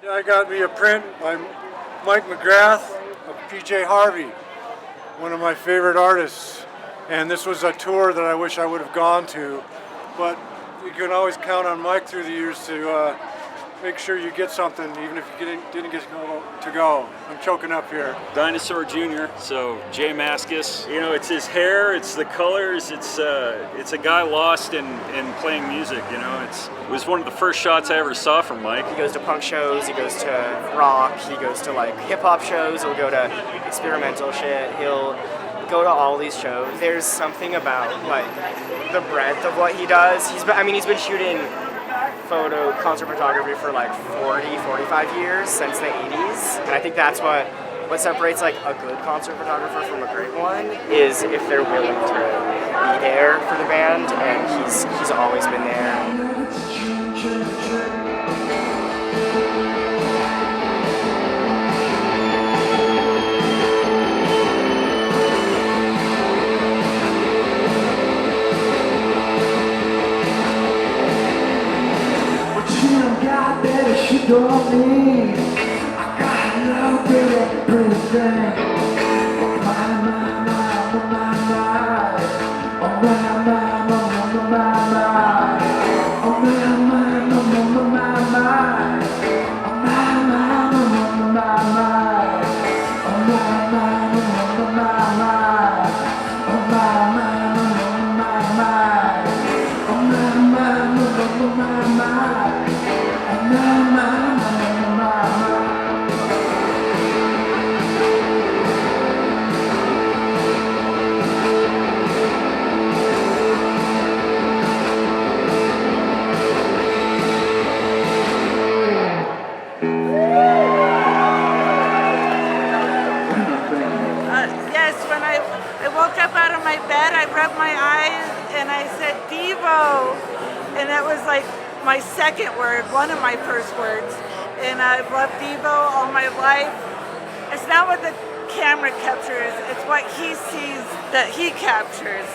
I got me a print by Mike McGrath of PJ Harvey, one of my favorite artists. And this was a tour that I wish I would have gone to, but you can always count on Mike through the years to make sure you get something, even if you didn't get to go. I'm choking up here. Dinosaur Jr., so Jay Mascis. You know, it's his hair, it's the colors, it's a guy lost in playing music, you know. It was one of the first shots I ever saw from Mike. He goes to punk shows, he goes to rock, he goes to like hip-hop shows, he'll go to experimental shit, he'll go to all these shows. There's something about like the breadth of what he does. He's been shooting concert photography for like 45 years, since the 80s. And I think that's what separates like a good concert photographer from a great one, is if they're willing to be there for the band, and he's always been there. She told me I got a little pretty thing. Oh my, my, my, oh my, my. Oh my, my, my, my, my. Oh my, my, my, my, my. Oh my, my, my, my, my. Oh my, my, my, my, my. Oh my, my, my, my. Oh my, my, my, my. Yes, when I woke up out of my bed, I rubbed my eyes and I said, Devo. And that was like my second word, one of my first words. And I've loved Devo all my life. It's not what the camera captures, it's what he sees that he captures.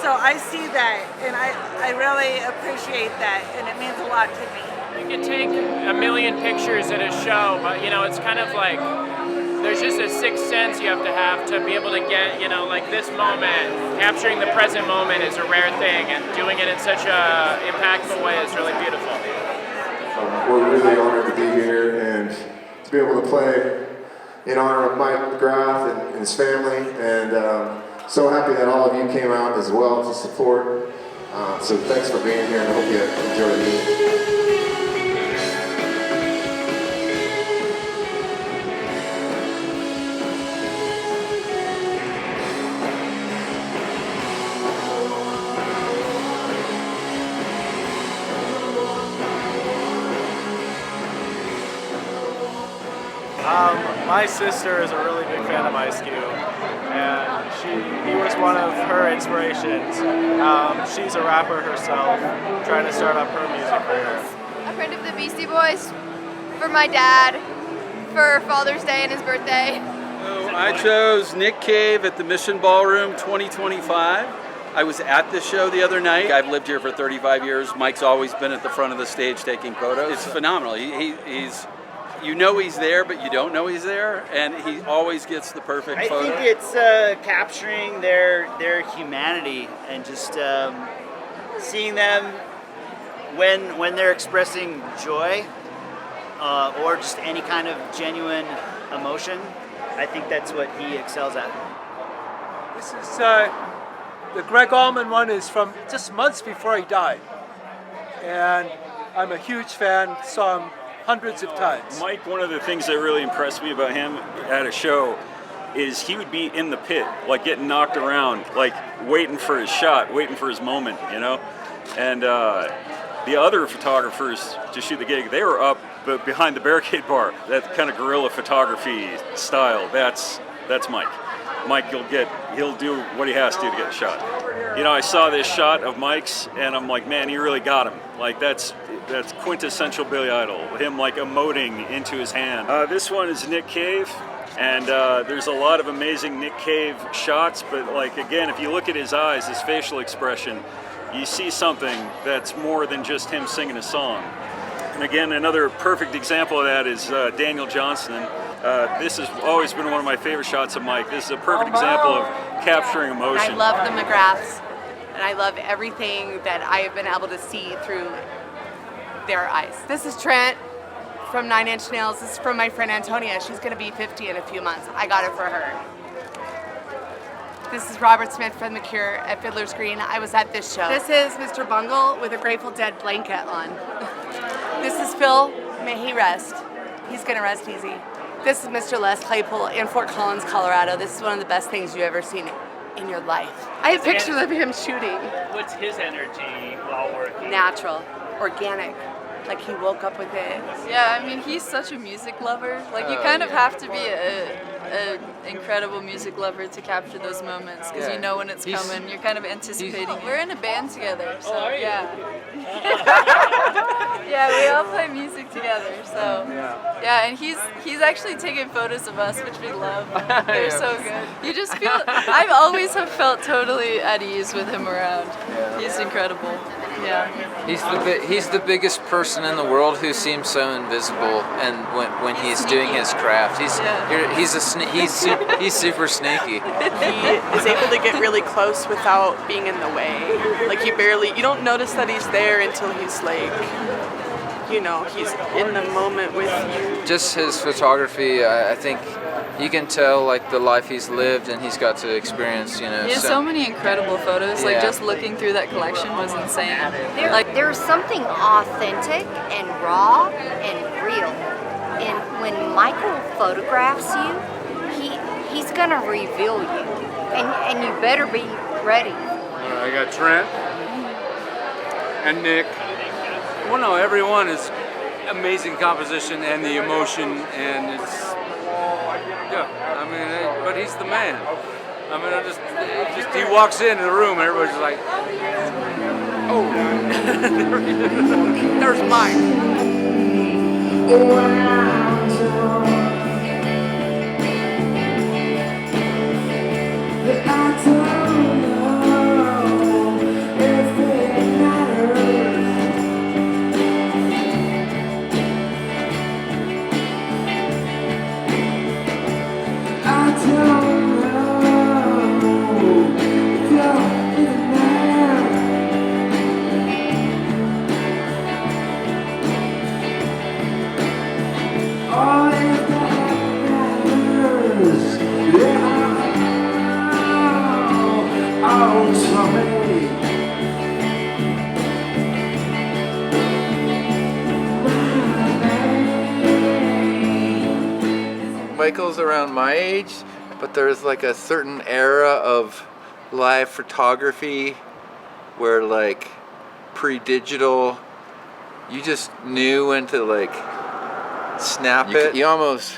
So I see that, and I really appreciate that, and it means a lot to me. You can take a million pictures at a show, but you know, it's kind of like, there's just a sixth sense you have to be able to get, you know, like this moment. Capturing the present moment is a rare thing, and doing it in such a impactful way is really beautiful. We're really honored to be here and to be able to play in honor of Mike McGrath and his family, and so happy that all of you came out as well to support. So thanks for being here, and I hope you enjoy the meeting. My sister is a really big fan of Ice Cube, and he was one of her inspirations. She's a rapper herself, trying to start up her music career. A friend of the Beastie Boys, for my dad, for Father's Day and his birthday. So I chose Nick Cave at the Mission Ballroom 2025. I was at this show the other night. I've lived here for 35 years. Mike's always been at the front of the stage taking photos. It's phenomenal. He's you know he's there, but you don't know he's there, and he always gets the perfect photo. I think it's capturing their humanity and just seeing them when they're expressing joy or just any kind of genuine emotion. I think that's what he excels at. This is the Greg Allman one is from just months before he died, and I'm a huge fan. Saw him hundreds of times. Mike, one of the things that really impressed me about him at a show is he would be in the pit, like getting knocked around, like waiting for his shot, waiting for his moment, you know? And the other photographers to shoot the gig, they were up behind the barricade bar. That kind of guerrilla photography style, that's Mike. Mike, he'll do what he has to get a shot. You know, I saw this shot of Mike's, and I'm like, man, he really got him. Like, that's quintessential Billy Idol, him like emoting into his hand. This one is Nick Cave, and there's a lot of amazing Nick Cave shots, but like, again, if you look at his eyes, his facial expression, you see something that's more than just him singing a song. And again, another perfect example of that is Daniel Johnston. This has always been one of my favorite shots of Mike. This is a perfect example of capturing emotion. I love the McGraths, and I love everything that I have been able to see through their eyes. This is Trent from 9 Inch Nails. This is from my friend Antonia. She's going to be 50 in a few months. I got it for her. This is Robert Smith from The Cure at Fiddler's Green. I was at this show. This is Mr. Bungle with a Grateful Dead blanket on. This is Phil. May he rest. He's going to rest easy. This is Mr. Les Claypool in Fort Collins, Colorado. This is one of the best things you've ever seen in your life. I have pictures of him shooting. What's his energy while working? Natural, organic. Like he woke up with it. Yeah, I mean, he's such a music lover. Like, you kind of have to be an incredible music lover to capture those moments, because you know when it's coming. You're kind of anticipating it. We're in a band together, so yeah. Yeah, we all play music together, so yeah. And he's actually taking photos of us, which we love. They're so good. You just feel. I've always have felt totally at ease with him around. He's incredible. Yeah. He's the biggest person in the world who seems so invisible, and when he's doing his craft, he's super sneaky. He is able to get really close without being in the way. Like you don't notice that he's there until he's like, he's in the moment with you. Just his photography, I think you can tell like the life he's lived and he's got to experience, He has so many incredible photos. Like just looking through that collection was insane. There's something authentic and raw and real. And when Michael photographs you, he's gonna reveal you. And you better be ready. I got Trent and Nick. Well, no, everyone is amazing composition and the emotion, and it's but he's the man. I mean, he walks into the room and everybody's like, oh, there's Mike. Michael's around my age, but there's like a certain era of live photography where like pre-digital, you just knew when to like snap it. You almost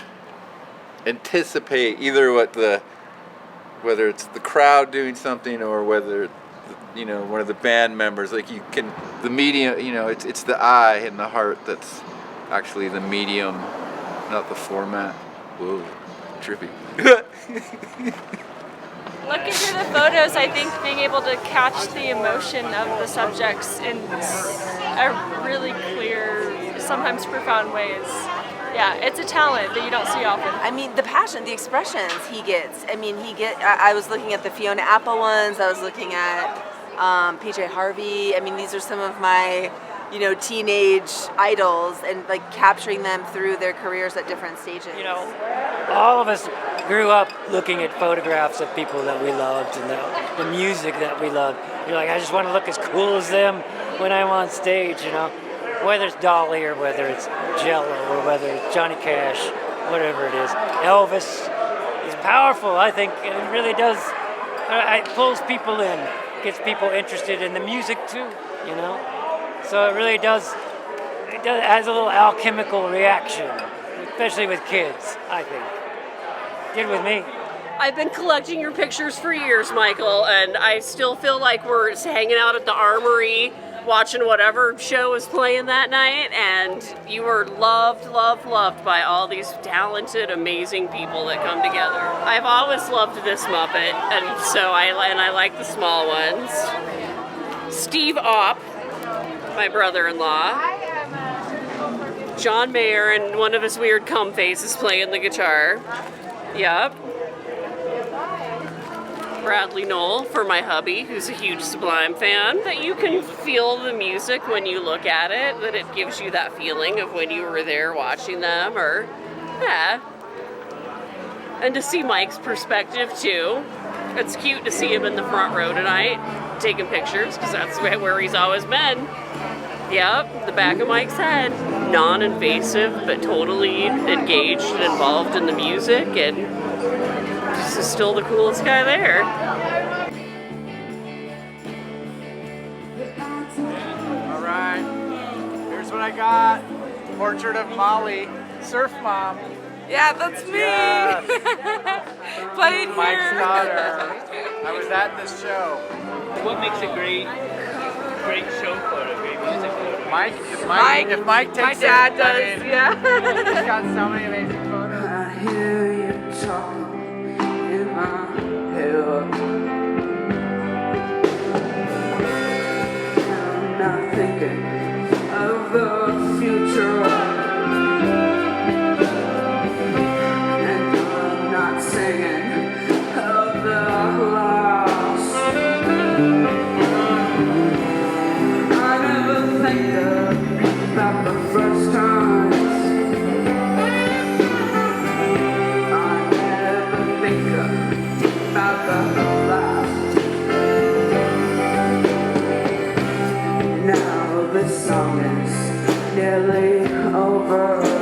anticipate either whether it's the crowd doing something or whether one of the band members. Like the medium, it's the eye and the heart that's actually the medium, not the format. Whoa, trippy. Looking through the photos, I think being able to catch the emotion of the subjects in a really clear, sometimes profound ways. Yeah, it's a talent that you don't see often. I mean, the passion, the expressions he gets. I mean, I was looking at the Fiona Apple ones. I was looking at PJ Harvey. I mean, these are some of my teenage idols, and like capturing them through their careers at different stages. All of us grew up looking at photographs of people that we loved and the music that we loved. You're like, I just want to look as cool as them when I'm on stage, whether it's Dolly or whether it's Jello or whether it's Johnny Cash, whatever it is. Elvis is powerful, I think, and it really does. It pulls people in, gets people interested in the music too, So it really does, it has a little alchemical reaction, especially with kids, I think. Did with me. I've been collecting your pictures for years, Michael, and I still feel like we're hanging out at the Armory watching whatever show was playing that night, and you were loved by all these talented, amazing people that come together. I've always loved this Muppet, and so I like the small ones. Steve Opp, my brother-in-law. John Mayer and one of his weird cum faces playing the guitar. Yep. Bradley Knoll for my hubby, who's a huge Sublime fan, that you can feel the music when you look at it, that it gives you that feeling of when you were there watching them, or, yeah. And to see Mike's perspective, too. It's cute to see him in the front row tonight, taking pictures, because that's where he's always been. Yep, the back of Mike's head. Non-invasive, but totally engaged and involved in the music, and this is still the coolest guy there. All right, here's what I got. Portrait of Molly, Surf Mom. Yeah, that's me. Yes. Playing here. Mike's daughter. I was at this show. What makes a great show photo, great music photo? Mike, if Mike takes my dad it, does, I mean, yeah. He's got so many amazing photos. I hear you talking in my head. I'm not thinking of the future, and I'm not singing of the lost. I never think about the first times. I never think about the last. Now this song is nearly over.